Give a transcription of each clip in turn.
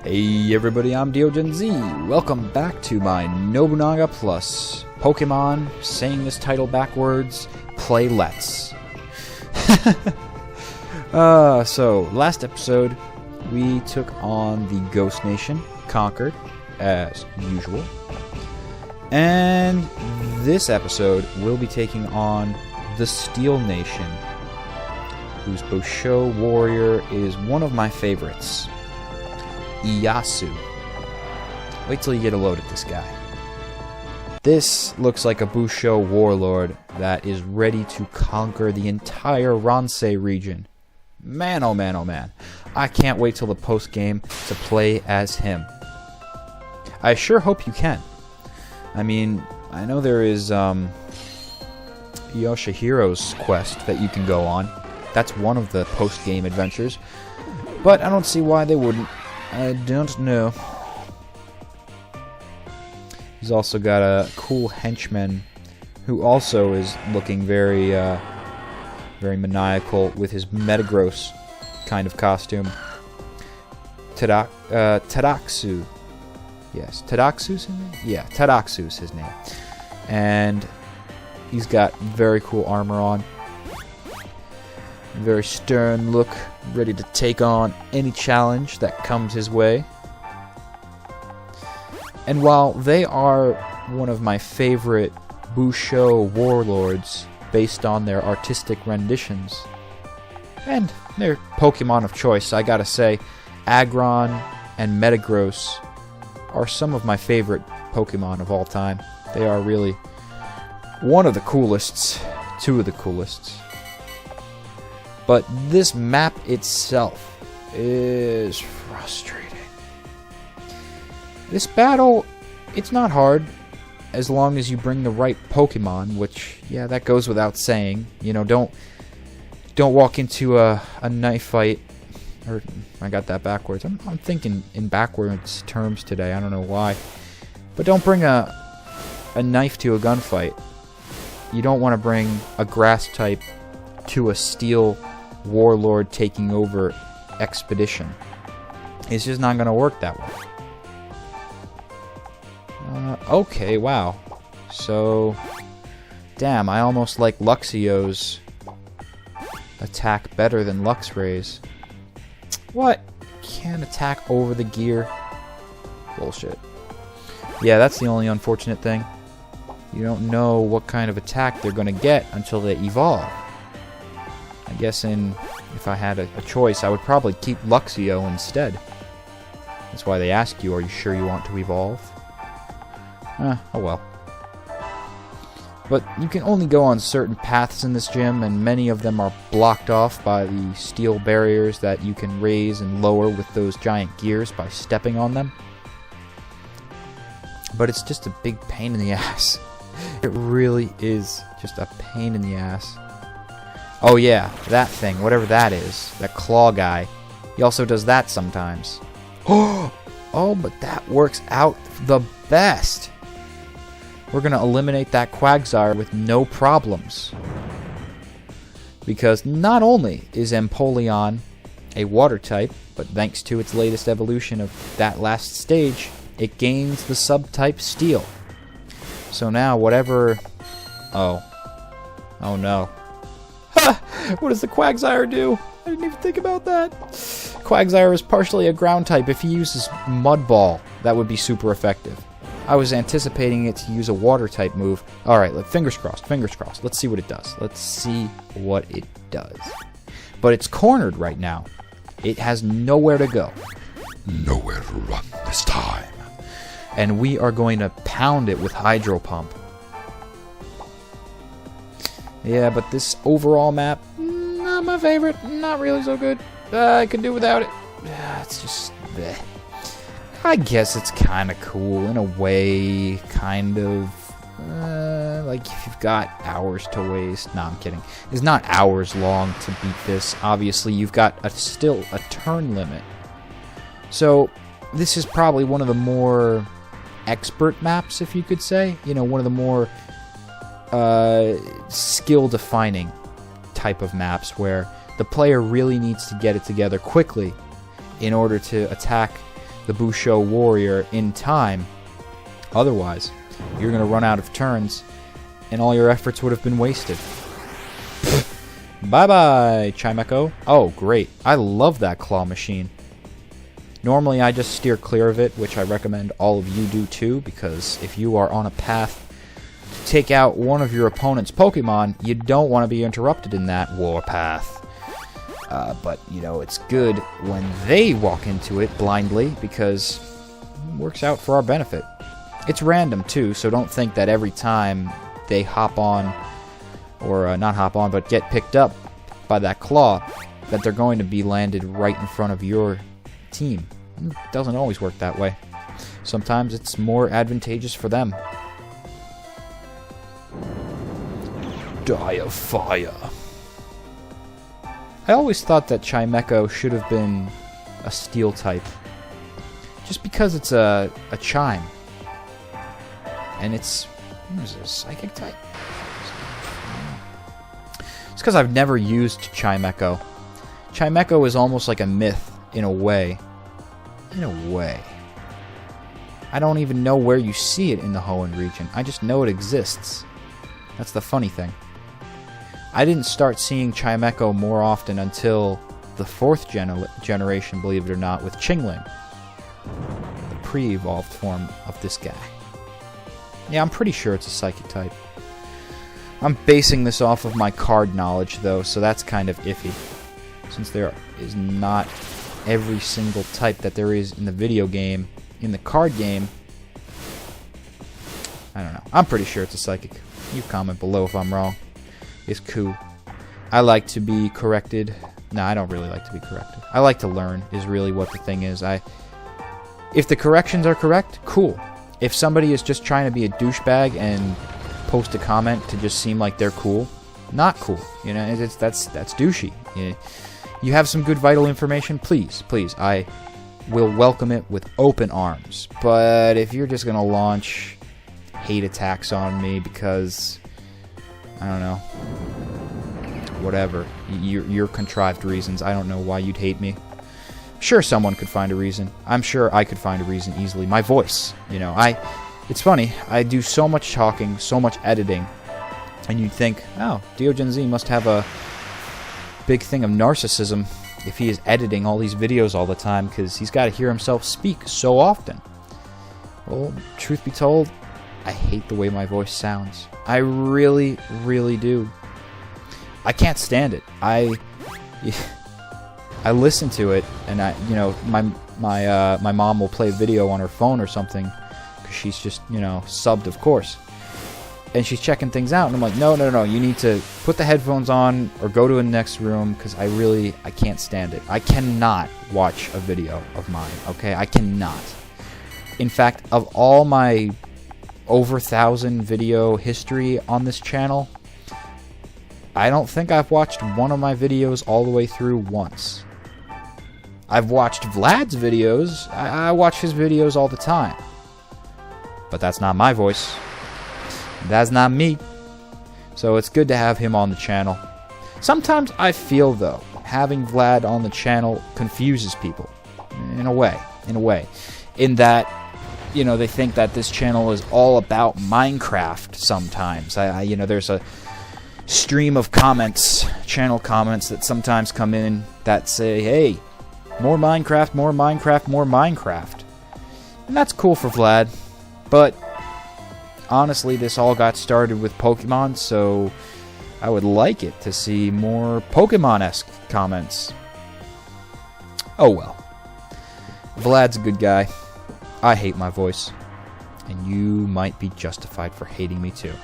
Hey everybody, I'm DeoGenZ. Welcome back to my Nobunaga Plus Pokemon, saying this title backwards, Play Let's. So, last episode, we took on the Ghost Nation, conquered, as usual. And this episode, we'll be taking on the Steel Nation, whose Busho warrior is one of my favorites. Iyasu. Wait till you get a load at this guy. This looks like a Busho warlord that is ready to conquer the entire Ransei region. Man, oh man, oh man. I can't wait till the post-game to play as him. I sure hope you can. I mean, I know there is Yoshihiro's quest that you can go on. That's one of the post-game adventures. But I don't see why they wouldn't. I don't know. He's also got a cool henchman who also is looking very maniacal with his Metagross kind of costume. Tadaxu. Yes, Tadaxu's his name? Yeah, Tadaxu's his name. And he's got very cool armor on. Very stern look, ready to take on any challenge that comes his way. And while they are one of my favorite Busho warlords based on their artistic renditions, and their Pokemon of choice, I gotta say, Aggron and Metagross are some of my favorite Pokemon of all time. They are really one of the coolest, two of the coolest. But this map itself is frustrating. This battle, it's not hard as long as you bring the right Pokemon, which, yeah, that goes without saying. You know, don't walk into a knife fight. Or I got that backwards. I'm thinking in backwards terms today. I don't know why. But don't bring a knife to a gunfight. You don't want to bring a grass type to a steel warlord taking over expedition. It's just not going to work that way. Okay, wow. So, damn, I almost like Luxio's attack better than Luxray's. What? Can't attack over the gear? Bullshit. Yeah, that's the only unfortunate thing. You don't know what kind of attack they're going to get until they evolve. I guess if I had a choice, I would probably keep Luxio instead. That's why they ask you, are you sure you want to evolve? Oh well. But you can only go on certain paths in this gym, and many of them are blocked off by the steel barriers that you can raise and lower with those giant gears by stepping on them. But it's just a big pain in the ass. It really is just a pain in the ass. Oh yeah, that thing, whatever that is, that claw guy. He also does that sometimes. Oh, but that works out the best. We're going to eliminate that Quagsire with no problems. Because not only is Empoleon a water type, but thanks to its latest evolution of that last stage, it gains the subtype Steel. So now whatever... Oh no. What does the Quagsire do? I didn't even think about that. Quagsire is partially a ground type. If he uses Mud Ball, that would be super effective. I was anticipating it to use a water type move. Alright, fingers crossed, fingers crossed. Let's see what it does. Let's see what it does. But it's cornered right now. It has nowhere to go. Nowhere to run this time. And we are going to pound it with Hydro Pump. Yeah, but this overall map, not my favorite. Not really so good. I could do without it. It's just... bleh. I guess it's kind of cool in a way, kind of. Like if you've got hours to waste. No, I'm kidding. It's not hours long to beat this. Obviously, you've got still a turn limit. So, this is probably one of the more expert maps, if you could say. You know, one of the more skill-defining type of maps where the player really needs to get it together quickly in order to attack the Busho warrior in time. Otherwise, you're going to run out of turns, and all your efforts would have been wasted. Bye-bye, Chimecho. Oh, great. I love that claw machine. Normally, I just steer clear of it, which I recommend all of you do too, because if you are on a path to take out one of your opponent's Pokemon, you don't want to be interrupted in that warpath. But, you know, it's good when they walk into it blindly, because it works out for our benefit. It's random, too, so don't think that every time they hop on, or not hop on, but get picked up by that claw, that they're going to be landed right in front of your team. It doesn't always work that way. Sometimes it's more advantageous for them. Die of fire. I always thought that Chimecho should have been a steel type. Just because it's a chime. And it's... what is this? Psychic type? It's because I've never used Chimecho. Chimecho is almost like a myth, in a way. In a way. I don't even know where you see it in the Hoenn region. I just know it exists. That's the funny thing. I didn't start seeing Chimecho more often until the 4th generation, believe it or not, with Chingling. The pre-evolved form of this guy. Yeah, I'm pretty sure it's a psychic type. I'm basing this off of my card knowledge, though, so that's kind of iffy. Since there is not every single type that there is in the video game, in the card game, I don't know. I'm pretty sure it's a psychic. You comment below if I'm wrong. It's cool. I like to be corrected. No, I don't really like to be corrected. I like to learn, is really what the thing is. If the corrections are correct, cool. If somebody is just trying to be a douchebag and post a comment to just seem like they're cool, not cool. You know, that's douchey. You have some good vital information, please, I will welcome it with open arms. But if you're just gonna launch hate attacks on me because, I don't know, whatever, your contrived reasons, I don't know why you'd hate me. Sure, someone could find a reason. I'm sure I could find a reason easily. My voice, you know, it's funny, I do so much talking, so much editing, and you'd think, oh, DeoGenZ must have a big thing of narcissism if he is editing all these videos all the time, because he's got to hear himself speak so often. Well, truth be told, I hate the way my voice sounds. I really, really do. I can't stand it. I listen to it, and my mom will play a video on her phone or something, because she's just, subbed, of course. And she's checking things out, and I'm like, no, you need to put the headphones on or go to the next room, because I can't stand it. I cannot watch a video of mine, okay? I cannot. In fact, of all my over 1,000 video history on this channel, I don't think I've watched one of my videos all the way through once. I've watched Vlad's videos. I watch his videos all the time. But that's not my voice. That's not me. So it's good to have him on the channel. Sometimes I feel, though, having Vlad on the channel confuses people. In a way. In that, they think that this channel is all about Minecraft sometimes. There's a stream of comments, channel comments, that sometimes come in that say, hey, more Minecraft, more Minecraft, more Minecraft. And that's cool for Vlad. But honestly, this all got started with Pokemon, so I would like it to see more Pokemon-esque comments. Oh well. Vlad's a good guy. I hate my voice. And you might be justified for hating me too.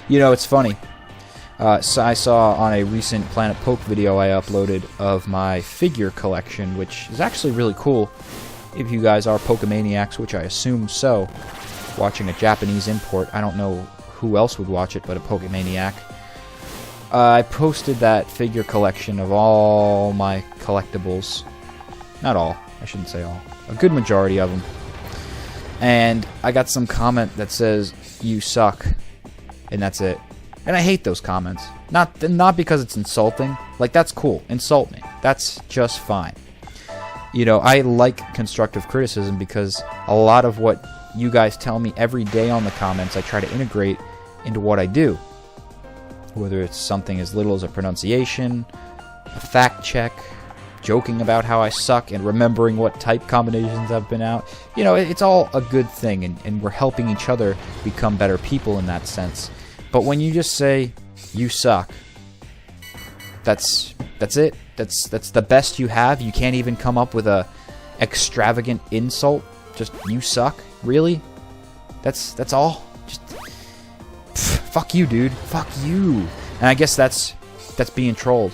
It's funny. So I saw on a recent Planet Poke video I uploaded of my figure collection, which is actually really cool. If you guys are Pokemaniacs, which I assume so, watching a Japanese import, I don't know who else would watch it but a Pokemaniac. I posted that figure collection of all my collectibles. Not all, I shouldn't say all. A good majority of them. And I got some comment that says, you suck. And that's it. And I hate those comments. Not because it's insulting. Like, that's cool. Insult me. That's just fine. you know, I like constructive criticism because a lot of what you guys tell me every day on the comments, I try to integrate into what I do. Whether it's something as little as a pronunciation, a fact check, joking about how I suck, and remembering what type combinations I've been out. You know, it's all a good thing, and we're helping each other become better people in that sense. But when you just say, you suck, that's it. That's the best you have. You can't even come up with a extravagant insult. Just, you suck? Really? That's all? Just, fuck you, dude. Fuck you. And I guess that's being trolled,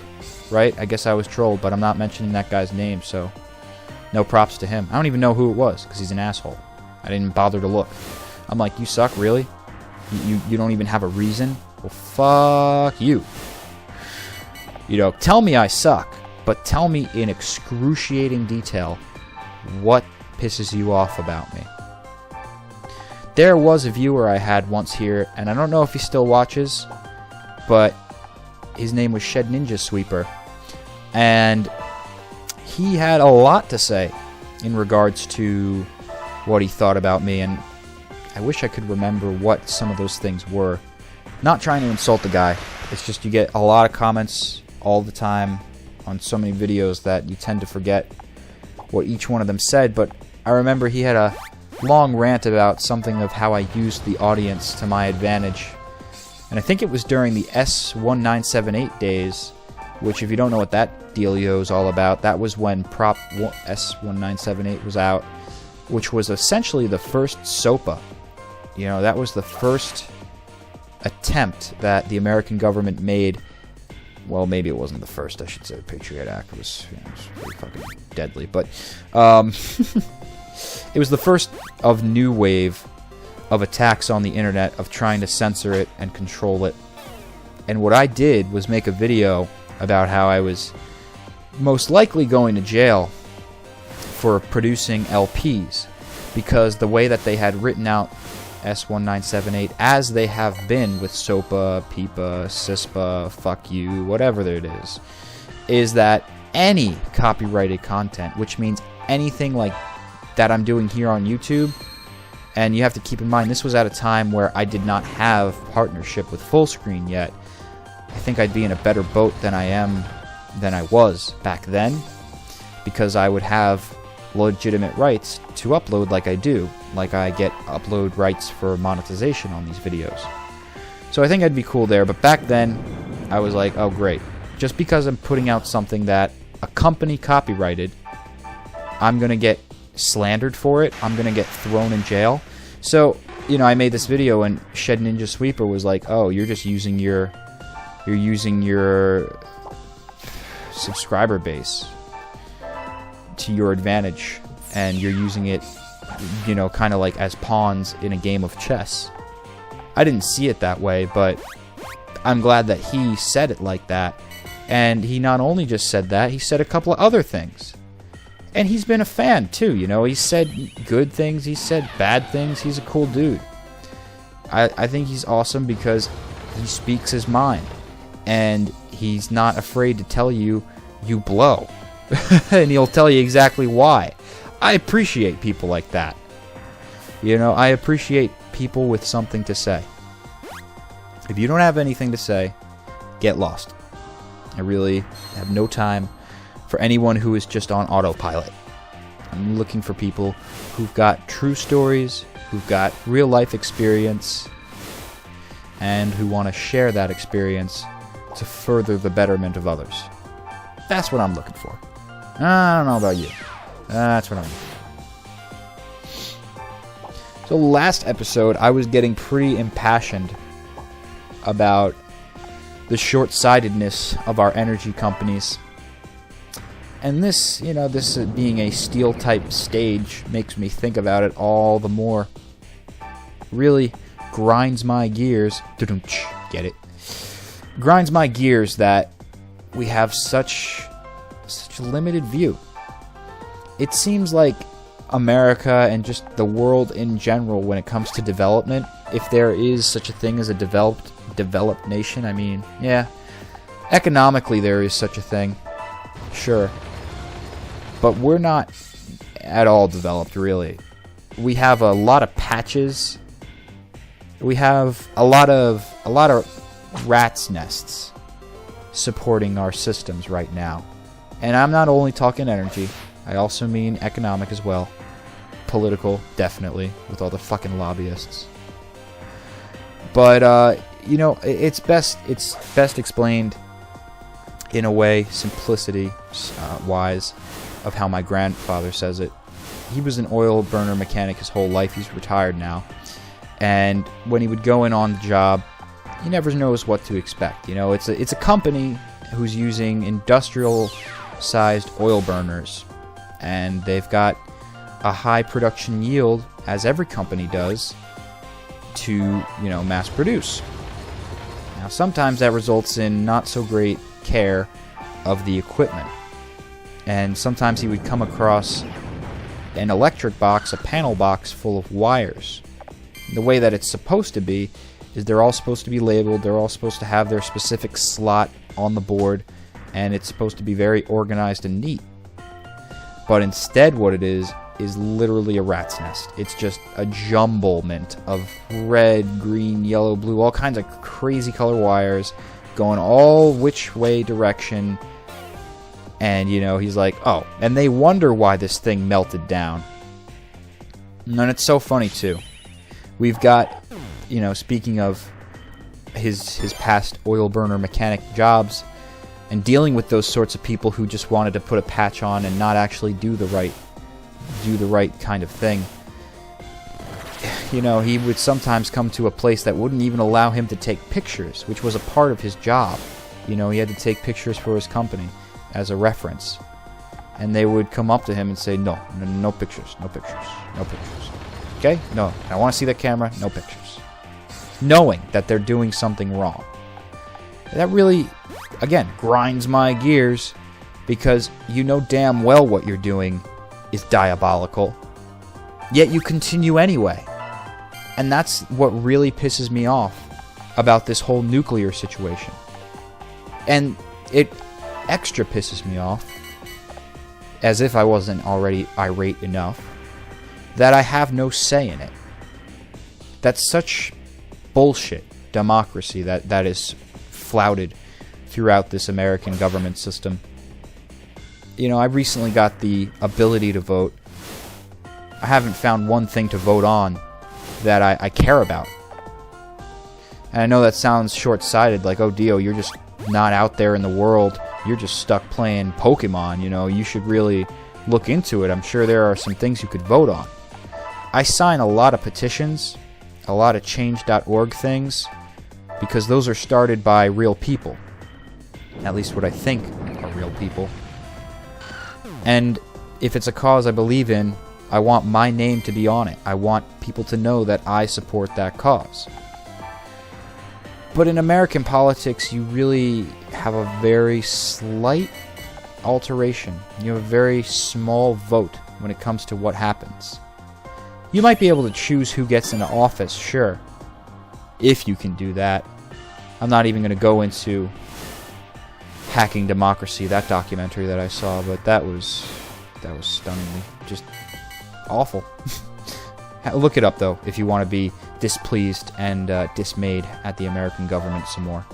right? I guess I was trolled, but I'm not mentioning that guy's name, so no props to him. I don't even know who it was, because he's an asshole. I didn't bother to look. I'm like, you suck? Really? You don't even have a reason? Well, fuck you. You know, tell me I suck, but tell me in excruciating detail what pisses you off about me. There was a viewer I had once here, and I don't know if he still watches, but his name was Shed Ninja Sweeper, and he had a lot to say in regards to what he thought about me, and I wish I could remember what some of those things were. Not trying to insult the guy, it's just you get a lot of comments all the time on so many videos that you tend to forget what each one of them said, but I remember he had a long rant about something of how I used the audience to my advantage. And I think it was during the S1978 days, which if you don't know what that dealio is all about, that was when Prop S1978 was out, which was essentially the first SOPA. You know, that was the first attempt that the American government made. Well, maybe it wasn't the first, I should say. The Patriot Act was, you know, it was pretty fucking deadly. But it was the first of new wave of attacks on the internet, of trying to censor it and control it. And what I did was make a video about how I was most likely going to jail for producing LPs, because the way that they had written out S1978, as they have been with SOPA, PIPA, CISPA, fuck you, whatever it is that any copyrighted content, which means anything like that I'm doing here on YouTube, and you have to keep in mind, this was at a time where I did not have partnership with Fullscreen yet. I think I'd be in a better boat than I was back then, because I would have legitimate rights to upload like I do, like I get upload rights for monetization on these videos. So I think I'd be cool there, but back then I was like, oh great, just because I'm putting out something that a company copyrighted, I'm gonna get slandered for it, I'm gonna get thrown in jail. So, you know, I made this video and Shed Ninja Sweeper was like, oh, you're just using your subscriber base to your advantage, and you're using it, you know, kind of like as pawns in a game of chess. I didn't see it that way, but I'm glad that he said it like that. And he not only just said that, he said a couple of other things. And he's been a fan too, you know. He said good things, he said bad things. He's a cool dude. I think he's awesome because he speaks his mind, and he's not afraid to tell you, you blow. And he'll tell you exactly why. I appreciate people like that. You know, I appreciate people with something to say. If you don't have anything to say, get lost. I really have no time for anyone who is just on autopilot. I'm looking for people who've got true stories, who've got real life experience, and who want to share that experience to further the betterment of others. That's what I'm looking for. I don't know about you. That's what I'm looking for. So last episode, I was getting pretty impassioned about the short-sightedness of our energy companies. And this, you know, this being a steel-type stage makes me think about it all the more. Really grinds my gears. Get it? Grinds my gears that we have such a limited view. It seems like America and just the world in general, when it comes to development, if there is such a thing as a developed nation, I mean, yeah, economically there is such a thing, sure. but we're not at all developed, really. We have a lot of patches. We have a lot of rats' nests supporting our systems right now. And I'm not only talking energy, I also mean economic as well. Political, definitely, with all the fucking lobbyists. But, you know, it's best explained in a way, simplicity-wise, of how my grandfather says it. He was an oil burner mechanic his whole life. He's retired now. And when he would go in on the job, he never knows what to expect. You know, it's a company who's using industrial-sized oil burners. And they've got a high production yield, as every company does, to, you know, mass produce. Now, sometimes that results in not so great care of the equipment. And sometimes he would come across an electric box, a panel box full of wires. The way that it's supposed to be is they're all supposed to be labeled, they're all supposed to have their specific slot on the board, and it's supposed to be very organized and neat. But instead what it is literally a rat's nest. It's just a jumblement of red, green, yellow, blue, all kinds of crazy color wires going all which way direction. And, you know, he's like, oh, and they wonder why this thing melted down. And it's so funny, too. We've got, you know, speaking of his past oil burner mechanic jobs, and dealing with those sorts of people who just wanted to put a patch on and not actually do the right kind of thing. You know, he would sometimes come to a place that wouldn't even allow him to take pictures, which was a part of his job. You know, he had to take pictures for his company as a reference. And they would come up to him and say, no pictures, no pictures, no pictures. Okay? No, I want to see that camera, no pictures. Knowing that they're doing something wrong. That really, again, grinds my gears, because you know damn well what you're doing is diabolical. Yet you continue anyway. And that's what really pisses me off about this whole nuclear situation. And it extra pisses me off, as if I wasn't already irate enough, that I have no say in it. That's such bullshit democracy that is flouted throughout this American government system. You know, I recently got the ability to vote. I haven't found one thing to vote on that I care about. And I know that sounds short-sighted, like, oh, Dio, you're just not out there in the world. You're just stuck playing Pokemon, you know. You should really look into it. I'm sure there are some things you could vote on. I sign a lot of petitions, a lot of change.org things, because those are started by real people. At least what I think are real people. And if it's a cause I believe in, I want my name to be on it. I want people to know that I support that cause. But in American politics, you really have a very slight alteration. You have a very small vote when it comes to what happens. You might be able to choose who gets into office, sure. If you can do that. I'm not even going to go into Hacking Democracy, that documentary that I saw, but that was stunningly just awful. Look it up, though, if you want to be displeased and dismayed at the American government some more.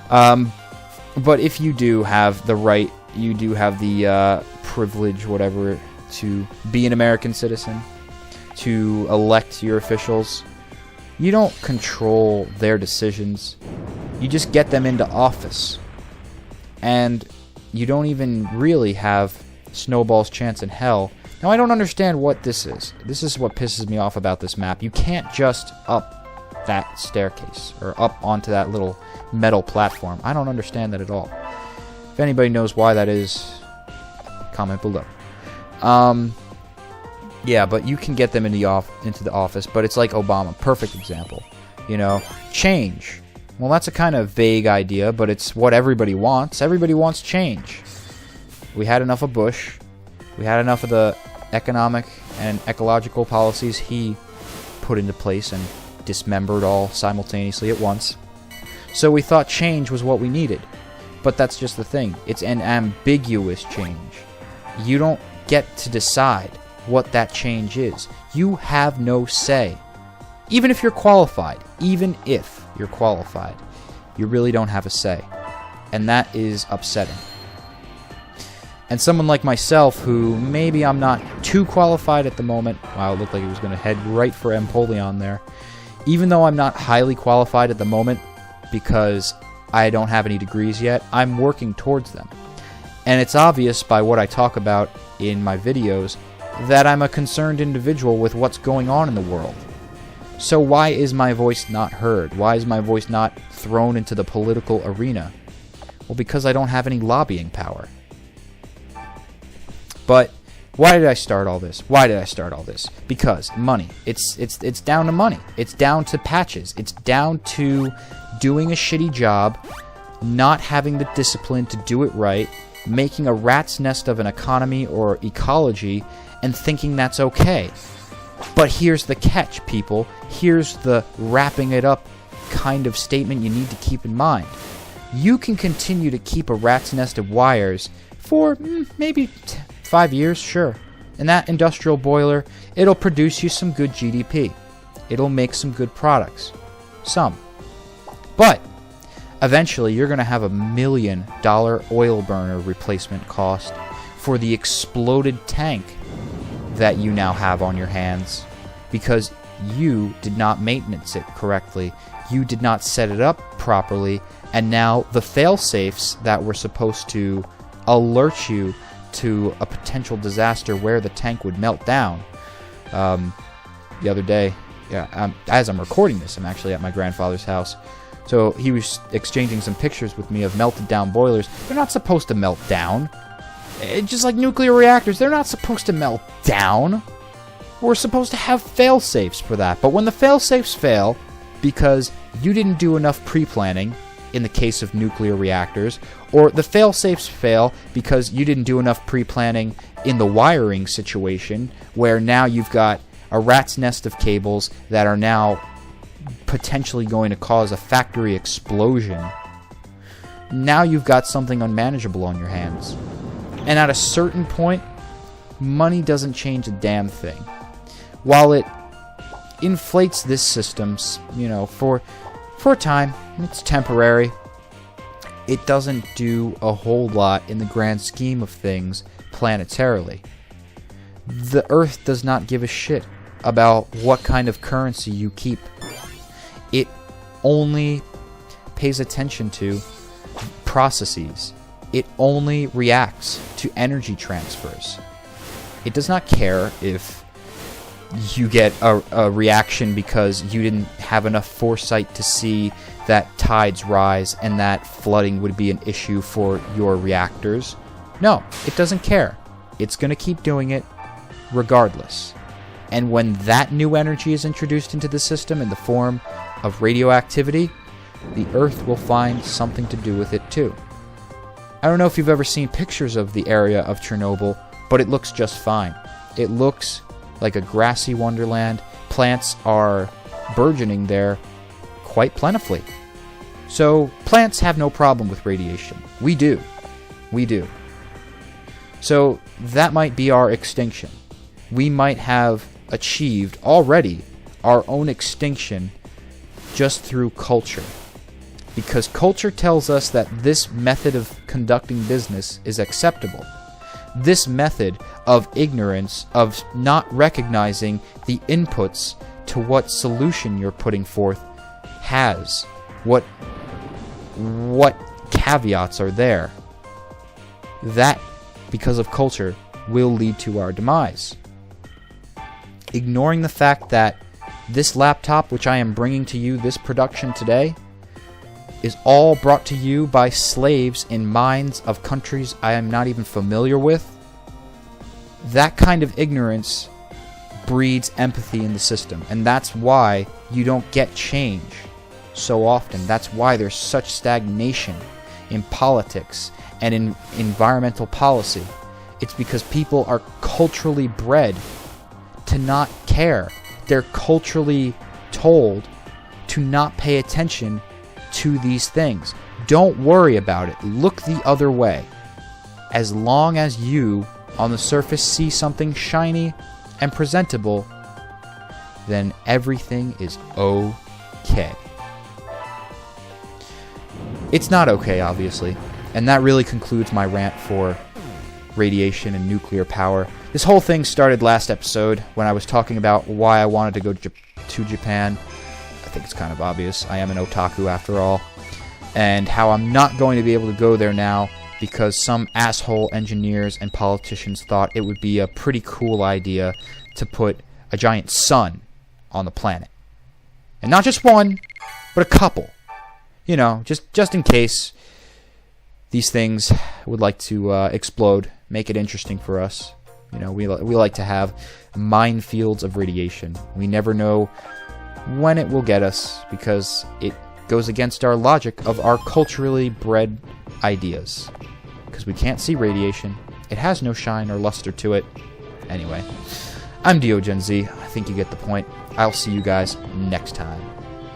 But if you do have the right, you do have the privilege, whatever, to be an American citizen, to elect your officials, you don't control their decisions. You just get them into office. And you don't even really have snowball's chance in hell. Now, I don't understand what this is. This is what pisses me off about this map. You can't just up that staircase or up onto that little metal platform. I don't understand that at all. If anybody knows why that is, comment below. Yeah, but you can get them into the office, but it's like Obama. Perfect example. You know, change. Well, that's a kind of vague idea, but it's what everybody wants. Everybody wants change. We had enough of Bush. We had enough of the economic and ecological policies he put into place and dismembered all simultaneously at once. So we thought change was what we needed. But that's just the thing. It's an ambiguous change. You don't get to decide what that change is. You have no say. Even if you're qualified, you really don't have a say. And that is upsetting. And someone like myself, who maybe I'm not too qualified at the moment. Wow, it looked like it was going to head right for Empoleon there. Even though I'm not highly qualified at the moment, because I don't have any degrees yet, I'm working towards them. And it's obvious by what I talk about in my videos that I'm a concerned individual with what's going on in the world. So why is my voice not heard? Why is my voice not thrown into the political arena? Well, because I don't have any lobbying power. But why did I start all this? Because money. It's down to money. It's down to patches. It's down to doing a shitty job, not having the discipline to do it right, making a rat's nest of an economy or ecology, and thinking that's okay. But here's the catch, people. Here's the wrapping it up kind of statement you need to keep in mind. You can continue to keep a rat's nest of wires for maybe 5 years, sure. And that industrial boiler, it'll produce you some good GDP. It'll make some good products. Some. But eventually you're going to have $1 million oil burner replacement cost for the exploded tank that you now have on your hands because you did not maintenance it correctly. You did not set it up properly, and now the fail-safes that were supposed to alert you to a potential disaster where the tank would melt down. The other day, as I'm recording this, I'm actually at my grandfather's house. So he was exchanging some pictures with me of melted down boilers. They're not supposed to melt down. Just like nuclear reactors, they're not supposed to melt down. We're supposed to have fail-safes for that. But when the fail-safes fail, because you didn't do enough pre-planning, in the case of nuclear reactors, or the fail-safes fail because you didn't do enough pre-planning in the wiring situation, where now you've got a rat's nest of cables that are now potentially going to cause a factory explosion. Now you've got something unmanageable on your hands. And at a certain point, money doesn't change a damn thing. While it inflates this system, for a time, it's temporary. It doesn't do a whole lot in the grand scheme of things planetarily. The Earth does not give a shit about what kind of currency you keep. It only pays attention to processes. It only reacts to energy transfers. It does not care if you get a reaction because you didn't have enough foresight to see that tides rise and that flooding would be an issue for your reactors. No, it doesn't care. It's going to keep doing it regardless. And when that new energy is introduced into the system in the form of radioactivity, the Earth will find something to do with it too. I don't know if you've ever seen pictures of the area of Chernobyl, but it looks just fine. It looks like a grassy wonderland. Plants are burgeoning there quite plentifully. So plants have no problem with radiation. We do. So that might be our extinction. We might have achieved already our own extinction just through culture. Because culture tells us that this method of conducting business is acceptable. This method of ignorance, of not recognizing the inputs to what solution you're putting forth has. What caveats are there? That, because of culture, will lead to our demise. Ignoring the fact that this laptop, which I am bringing to you, this production today, is all brought to you by slaves in mines of countries I am not even familiar with, that kind of ignorance breeds empathy in the system. And that's why you don't get change so often. That's why there's such stagnation in politics and in environmental policy. It's because people are culturally bred to not care. They're culturally told to not pay attention to these things. Don't worry about it. Look the other way. As long as you on the surface see something shiny and presentable, then everything is okay. It's not okay, obviously, and that really concludes my rant for radiation and nuclear power. This whole thing started last episode when I was talking about why I wanted to go to Japan. I think it's kind of obvious. I am an otaku after all. And how I'm not going to be able to go there now because some asshole engineers and politicians thought it would be a pretty cool idea to put a giant sun on the planet. And not just one, but a couple. You know, just in case these things would like to explode, make it interesting for us. You know, we like to have minefields of radiation. We never know when it will get us because it goes against our logic of our culturally bred ideas. Because we can't see radiation. It has no shine or luster to it. Anyway, I'm DeoGenZ. I think you get the point. I'll see you guys next time.